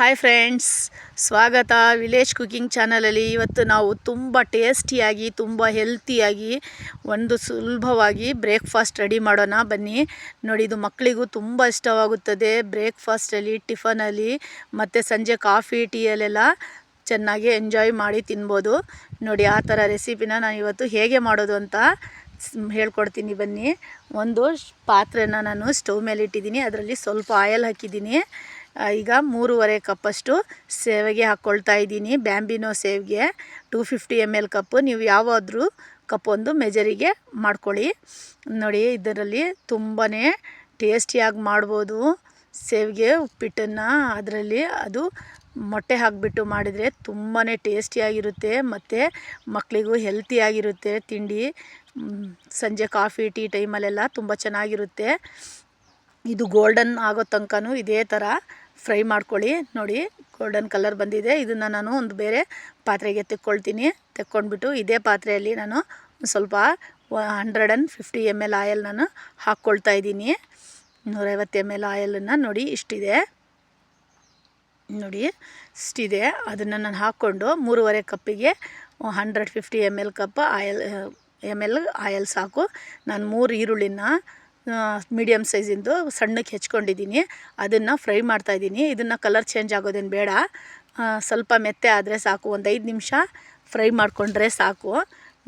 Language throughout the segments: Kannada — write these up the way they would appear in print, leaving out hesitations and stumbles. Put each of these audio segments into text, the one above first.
ಹಾಯ್ ಫ್ರೆಂಡ್ಸ್, ಸ್ವಾಗತ ವಿಲೇಜ್ ಕುಕಿಂಗ್ ಚಾನಲಲ್ಲಿ. ಇವತ್ತು ನಾವು ತುಂಬ ಟೇಸ್ಟಿಯಾಗಿ ತುಂಬ ಹೆಲ್ತಿಯಾಗಿ ಒಂದು ಸುಲಭವಾಗಿ ಬ್ರೇಕ್ಫಾಸ್ಟ್ ರೆಡಿ ಮಾಡೋಣ ಬನ್ನಿ. ನೋಡಿ, ಇದು ಮಕ್ಕಳಿಗೂ ತುಂಬ ಇಷ್ಟವಾಗುತ್ತದೆ. ಬ್ರೇಕ್ಫಾಸ್ಟಲ್ಲಿ, ಟಿಫನಲ್ಲಿ ಮತ್ತು ಸಂಜೆ ಕಾಫಿ ಟೀಯಲ್ಲೆಲ್ಲ ಚೆನ್ನಾಗಿ ಎಂಜಾಯ್ ಮಾಡಿ ತಿನ್ಬೋದು. ನೋಡಿ, ಆ ಥರ ರೆಸಿಪಿನ ನಾನು ಇವತ್ತು ಹೇಗೆ ಮಾಡೋದು ಅಂತ ಹೇಳ್ಕೊಡ್ತೀನಿ ಬನ್ನಿ. ಒಂದು ಪಾತ್ರೆನ ನಾನು ಸ್ಟವ್ ಮೇಲೆ ಇಟ್ಟಿದ್ದೀನಿ. ಅದರಲ್ಲಿ ಸ್ವಲ್ಪ ಆಯಿಲ್ ಹಾಕಿದ್ದೀನಿ. ಈಗ 3.5 ಕಪ್ಪಷ್ಟು ಸೇವಿಗೆ ಹಾಕ್ಕೊಳ್ತಾ ಇದ್ದೀನಿ. ಬ್ಯಾಂಬಿನೋ ಸೇವಿಗೆ 250 ml ಕಪ್ಪು. ನೀವು ಯಾವುದಾದ್ರೂ ಕಪ್ ಒಂದು ಮೆಜರಿಗೆ ಮಾಡ್ಕೊಳ್ಳಿ. ನೋಡಿ, ಇದರಲ್ಲಿ ತುಂಬಾ ಟೇಸ್ಟಿಯಾಗಿ ಮಾಡ್ಬೋದು ಸೇವಿಗೆ ಉಪ್ಪಿಟ್ಟನ್ನು. ಅದರಲ್ಲಿ ಅದು ಮೊಟ್ಟೆ ಹಾಕಿಬಿಟ್ಟು ಮಾಡಿದರೆ ತುಂಬಾ ಟೇಸ್ಟಿಯಾಗಿರುತ್ತೆ ಮತ್ತು ಮಕ್ಕಳಿಗೂ ಹೆಲ್ತಿಯಾಗಿರುತ್ತೆ ತಿಂಡಿ. ಸಂಜೆ ಕಾಫಿ ಟೀ ಟೈಮಲ್ಲೆಲ್ಲ ತುಂಬ ಚೆನ್ನಾಗಿರುತ್ತೆ. ಇದು ಗೋಲ್ಡನ್ ಆಗೋ ತನಕನೂ ಇದೇ ಥರ ಫ್ರೈ ಮಾಡ್ಕೊಳ್ಳಿ. ನೋಡಿ, ಗೋಲ್ಡನ್ ಕಲರ್ ಬಂದಿದೆ. ಇದನ್ನು ನಾನು ಒಂದು ಬೇರೆ ಪಾತ್ರೆಗೆ ತೆಕ್ಕೊಂಡ್ಬಿಟ್ಟು ಇದೇ ಪಾತ್ರೆಯಲ್ಲಿ ನಾನು ಸ್ವಲ್ಪ 150 ml ಆಯಿಲ್ ನಾನು ಹಾಕ್ಕೊಳ್ತಾ ಇದ್ದೀನಿ. 150 ml ಆಯಿಲನ್ನು ನೋಡಿ ಇಷ್ಟಿದೆ. ನೋಡಿ ಇಷ್ಟಿದೆ. ಅದನ್ನು ನಾನು ಹಾಕ್ಕೊಂಡು 3.5 ಕಪ್ಪಿಗೆ 150 ml ಕಪ್ ಆಯಿಲ್ ಸಾಕು. ನಾನು 3 ಈರುಳ್ಳಿನ ಮೀಡಿಯಮ್ ಸೈಜಿಂದು ಸಣ್ಣಕ್ಕೆ ಹೆಚ್ಕೊಂಡಿದ್ದೀನಿ. ಅದನ್ನು ಫ್ರೈ ಮಾಡ್ತಾಯಿದ್ದೀನಿ. ಇದನ್ನು ಕಲರ್ ಚೇಂಜ್ ಆಗೋದೇನು ಬೇಡ, ಸ್ವಲ್ಪ ಮೆತ್ತೆ ಆದರೆ ಸಾಕು. ಒಂದು 5 ನಿಮಿಷ ಫ್ರೈ ಮಾಡಿಕೊಂಡ್ರೆ ಸಾಕು.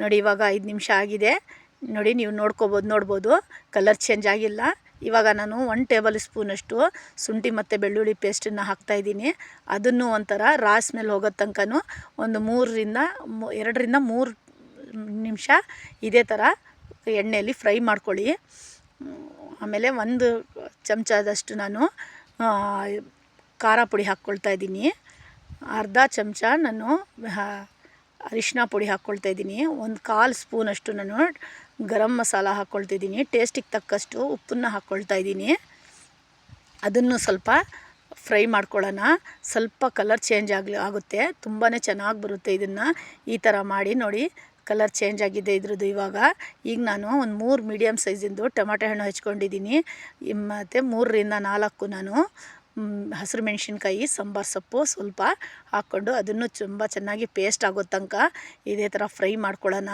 ನೋಡಿ, ಇವಾಗ 5 ನಿಮಿಷ ಆಗಿದೆ. ನೋಡಿ, ನೀವು ನೋಡ್ಬೋದು ಕಲರ್ ಚೇಂಜ್ ಆಗಿಲ್ಲ. ಇವಾಗ ನಾನು 1 ಟೇಬಲ್ ಸ್ಪೂನಷ್ಟು ಶುಂಠಿ ಮತ್ತು ಬೆಳ್ಳುಳ್ಳಿ ಪೇಸ್ಟನ್ನು ಹಾಕ್ತಾಯಿದ್ದೀನಿ. ಅದನ್ನು ಒಂಥರ ರಾ ಸ್ಮೆಲ್ ಹೋಗೋ ತನಕನೂ ಒಂದು 2ರಿಂದ 3 ನಿಮಿಷ ಇದೇ ಥರ ಎಣ್ಣೆಯಲ್ಲಿ ಫ್ರೈ ಮಾಡ್ಕೊಳ್ಳಿ. ಆಮೇಲೆ 1 ಚಮಚದಷ್ಟು ನಾನು ಖಾರ ಪುಡಿ ಹಾಕ್ಕೊಳ್ತಾ ಇದ್ದೀನಿ. ಅರ್ಧ ಚಮಚ ನಾನು ಅರಿಶಿನ ಪುಡಿ ಹಾಕ್ಕೊಳ್ತಾ ಇದ್ದೀನಿ. 1/4 ಸ್ಪೂನಷ್ಟು ನಾನು ಗರಂ ಮಸಾಲ ಹಾಕ್ಕೊಳ್ತಿದ್ದೀನಿ. ಟೇಸ್ಟಿಗೆ ತಕ್ಕಷ್ಟು ಉಪ್ಪನ್ನು ಹಾಕ್ಕೊಳ್ತಾ ಇದ್ದೀನಿ. ಅದನ್ನು ಸ್ವಲ್ಪ ಫ್ರೈ ಮಾಡ್ಕೊಳ್ಳೋಣ. ಸ್ವಲ್ಪ ಕಲರ್ ಚೇಂಜ್ ಆಗುತ್ತೆ, ತುಂಬಾ ಚೆನ್ನಾಗಿ ಬರುತ್ತೆ. ಇದನ್ನು ಈ ಥರ ಮಾಡಿ ನೋಡಿ. ಕಲರ್ ಚೇಂಜ್ ಆಗಿದೆ ಇದ್ರದ್ದು. ಈಗ ನಾನು ಒಂದು 3 ಮೀಡಿಯಮ್ ಸೈಜಿಂದು ಟೊಮೆಟೊ ಹಣ್ಣು ಹೆಚ್ಕೊಂಡಿದ್ದೀನಿ. ಮತ್ತು 3ರಿಂದ 4 ನಾನು ಹಸಿರು ಮೆಣಸಿನ್ಕಾಯಿ, ಸಾಂಬಾರು ಸೊಪ್ಪು ಸ್ವಲ್ಪ ಹಾಕ್ಕೊಂಡು ಅದನ್ನು ತುಂಬ ಚೆನ್ನಾಗಿ ಪೇಸ್ಟ್ ಆಗೋ ತನಕ ಇದೇ ಥರ ಫ್ರೈ ಮಾಡ್ಕೊಳ್ಳೋಣ.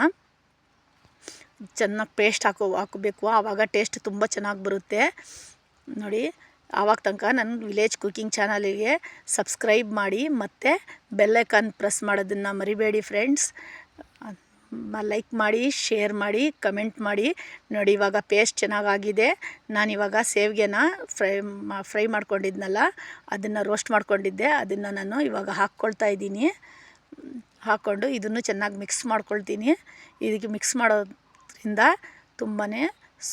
ಚೆನ್ನಾಗಿ ಪೇಸ್ಟ್ ಹಾಕಬೇಕು, ಆವಾಗ ಟೇಸ್ಟ್ ತುಂಬ ಚೆನ್ನಾಗಿ ಬರುತ್ತೆ. ನೋಡಿ, ಆವಾಗ ತನಕ ನನ್ನ ವಿಲೇಜ್ ಕುಕಿಂಗ್ ಚಾನಲಿಗೆ ಸಬ್ಸ್ಕ್ರೈಬ್ ಮಾಡಿ ಮತ್ತು ಬೆಲ್ಲೈಕಾನ್ ಪ್ರೆಸ್ ಮಾಡೋದನ್ನು ಮರಿಬೇಡಿ ಫ್ರೆಂಡ್ಸ್. ಲೈಕ್ ಮಾಡಿ, ಶೇರ್ ಮಾಡಿ, ಕಮೆಂಟ್ ಮಾಡಿ. ನೋಡಿ, ಇವಾಗ ಪೇಸ್ಟ್ ಚೆನ್ನಾಗಾಗಿದೆ. ನಾನಿವಾಗ ಸೇವಿಗೆನ ಫ್ರೈ ಮಾಡ್ಕೊಂಡಿದ್ನಲ್ಲ, ಅದನ್ನು ರೋಸ್ಟ್ ಮಾಡ್ಕೊಂಡಿದ್ದೆ, ಅದನ್ನು ನಾನು ಇವಾಗ ಹಾಕ್ಕೊಳ್ತಾ ಇದ್ದೀನಿ. ಹಾಕ್ಕೊಂಡು ಇದನ್ನು ಚೆನ್ನಾಗಿ ಮಿಕ್ಸ್ ಮಾಡ್ಕೊಳ್ತೀನಿ. ಇದಕ್ಕೆ ಮಿಕ್ಸ್ ಮಾಡೋದ್ರಿಂದ ತುಂಬಾ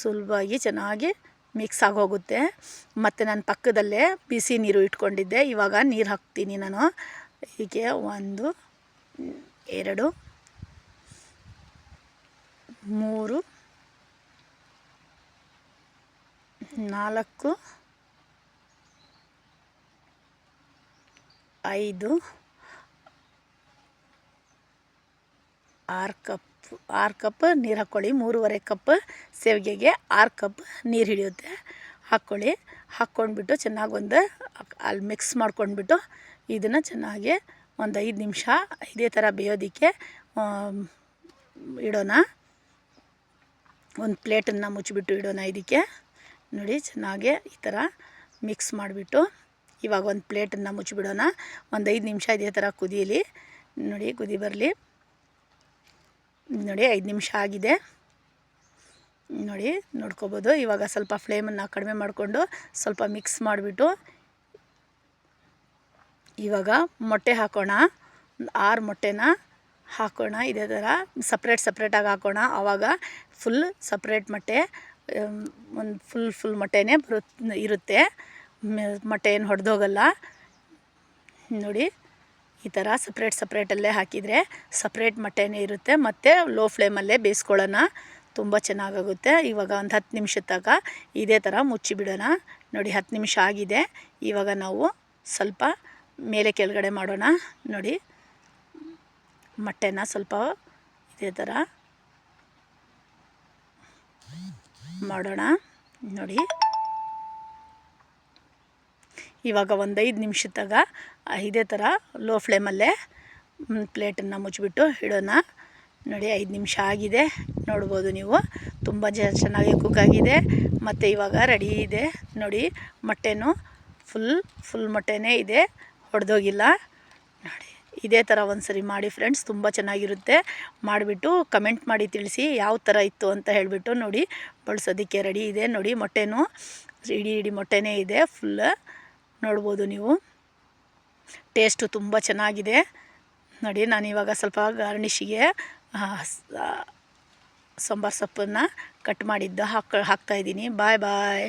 ಸುಲಭವಾಗಿ ಚೆನ್ನಾಗಿ ಮಿಕ್ಸ್ ಆಗೋಗುತ್ತೆ. ಮತ್ತು ನಾನು ಪಕ್ಕದಲ್ಲೇ ಬಿಸಿ ನೀರು ಇಟ್ಕೊಂಡಿದ್ದೆ. ಇವಾಗ ನೀರು ಹಾಕ್ತೀನಿ ನಾನು. ಹೀಗೆ 1 2 3 4 5 6 ಕಪ್ ನೀರು ಹಾಕ್ಕೊಳ್ಳಿ. 3.5 ಕಪ್ ಸೇವಿಗೆಗೆ 6 ಕಪ್ ನೀರು ಹಿಡಿಯುತ್ತೆ. ಹಾಕ್ಕೊಳ್ಳಿ. ಹಾಕ್ಕೊಂಡ್ಬಿಟ್ಟು ಚೆನ್ನಾಗಿ ಅಲ್ಲಿ ಮಿಕ್ಸ್ ಮಾಡ್ಕೊಂಡ್ಬಿಟ್ಟು ಇದನ್ನು ಚೆನ್ನಾಗಿ ಒಂದು 5 ನಿಮಿಷ ಇದೇ ಥರ ಬೇಯೋದಕ್ಕೆ ಇಡೋಣ. ಒಂದು ಪ್ಲೇಟನ್ನು ಮುಚ್ಚಿಬಿಟ್ಟು ಇಡೋಣ ಇದಕ್ಕೆ. ನೋಡಿ, ಚೆನ್ನಾಗಿ ಈ ಥರ ಮಿಕ್ಸ್ ಮಾಡಿಬಿಟ್ಟು ಇವಾಗ ಒಂದು ಪ್ಲೇಟನ್ನು ಮುಚ್ಚಿಬಿಡೋಣ. ಒಂದು 5 ನಿಮಿಷ ಇದೇ ಥರ ಕುದೀಲಿ. ನೋಡಿ, ಕುದಿ ಬರಲಿ. ನೋಡಿ, 5 ನಿಮಿಷ ಆಗಿದೆ. ನೋಡಿ, ನೋಡ್ಕೋಬೋದು. ಇವಾಗ ಸ್ವಲ್ಪ ಫ್ಲೇಮನ್ನು ಕಡಿಮೆ ಮಾಡಿಕೊಂಡು ಸ್ವಲ್ಪ ಮಿಕ್ಸ್ ಮಾಡಿಬಿಟ್ಟು ಇವಾಗ ಮೊಟ್ಟೆ ಹಾಕೋಣ. 6 ಮೊಟ್ಟೆನ ಹಾಕೋಣ. ಇದೇ ಥರ ಸಪ್ರೇಟಾಗಿ ಹಾಕೋಣ. ಆವಾಗ ಫುಲ್ ಸಪ್ರೇಟ್ ಮೊಟ್ಟೆ, ಒಂದು ಫುಲ್ ಮೊಟ್ಟೆನೇ ಇರುತ್ತೆ. ಮೊಟ್ಟೆ ಏನು ಹೊಡೆದೋಗಲ್ಲ. ನೋಡಿ, ಈ ಥರ ಸಪ್ರೇಟಲ್ಲೇ ಹಾಕಿದರೆ ಸಪ್ರೇಟ್ ಮೊಟ್ಟೆನೇ ಇರುತ್ತೆ. ಮತ್ತು ಲೋ ಫ್ಲೇಮಲ್ಲೇ ಬೇಯಿಸ್ಕೊಳ್ಳೋಣ, ತುಂಬ ಚೆನ್ನಾಗಾಗುತ್ತೆ. ಇವಾಗ ಒಂದು 10 ನಿಮಿಷದ ತನಕ ಇದೇ ಥರ ಮುಚ್ಚಿಬಿಡೋಣ. ನೋಡಿ, 10 ನಿಮಿಷ ಆಗಿದೆ. ಇವಾಗ ನಾವು ಸ್ವಲ್ಪ ಮೇಲೆ ಕೆಳಗಡೆ ಮಾಡೋಣ. ನೋಡಿ, ಮೊಟ್ಟೆನ ಸ್ವಲ್ಪ ಇದೇ ಥರ ಮಾಡೋಣ. ನೋಡಿ, ಇವಾಗ ಒಂದು 5 ನಿಮಿಷದಾಗ ಇದೇ ಥರ ಲೋ ಫ್ಲೇಮಲ್ಲೇ ಪ್ಲೇಟನ್ನು ಮುಚ್ಚಿಬಿಟ್ಟು ಇಡೋಣ. ನೋಡಿ 5 ನಿಮಿಷ ಆಗಿದೆ, ನೋಡ್ಬೋದು ನೀವು. ತುಂಬ ಚೆನ್ನಾಗಿ ಕುಕ್ ಆಗಿದೆ ಮತ್ತು ಇವಾಗ ರೆಡಿ ಇದೆ. ನೋಡಿ ಮೊಟ್ಟೆನೂ ಫುಲ್ ಮೊಟ್ಟೆನೇ ಇದೆ, ಹೊಡೆದೋಗಿಲ್ಲ. ನೋಡಿ ಇದೇ ಥರ ಒಂದು ಮಾಡಿ ಫ್ರೆಂಡ್ಸ್, ತುಂಬ ಚೆನ್ನಾಗಿರುತ್ತೆ. ಮಾಡಿಬಿಟ್ಟು ಕಮೆಂಟ್ ಮಾಡಿ ತಿಳಿಸಿ ಯಾವ ಥರ ಇತ್ತು ಅಂತ ಹೇಳಿಬಿಟ್ಟು. ನೋಡಿ ಬಳಸೋದಕ್ಕೆ ರೆಡಿ ಇದೆ. ನೋಡಿ ಮೊಟ್ಟೆನೂ ಇಡೀ ಮೊಟ್ಟೆನೇ ಇದೆ ಫುಲ್, ನೋಡ್ಬೋದು ನೀವು. ಟೇಸ್ಟು ತುಂಬ ಚೆನ್ನಾಗಿದೆ. ನೋಡಿ ನಾನು ಇವಾಗ ಸ್ವಲ್ಪ ಗಾರ್ನಿಷಿಗೆ ಸಾಂಬಾರು ಸೊಪ್ಪನ್ನು ಕಟ್ ಮಾಡಿದ್ದು ಹಾಕ್ತಾಯಿದ್ದೀನಿ. ಬಾಯ್.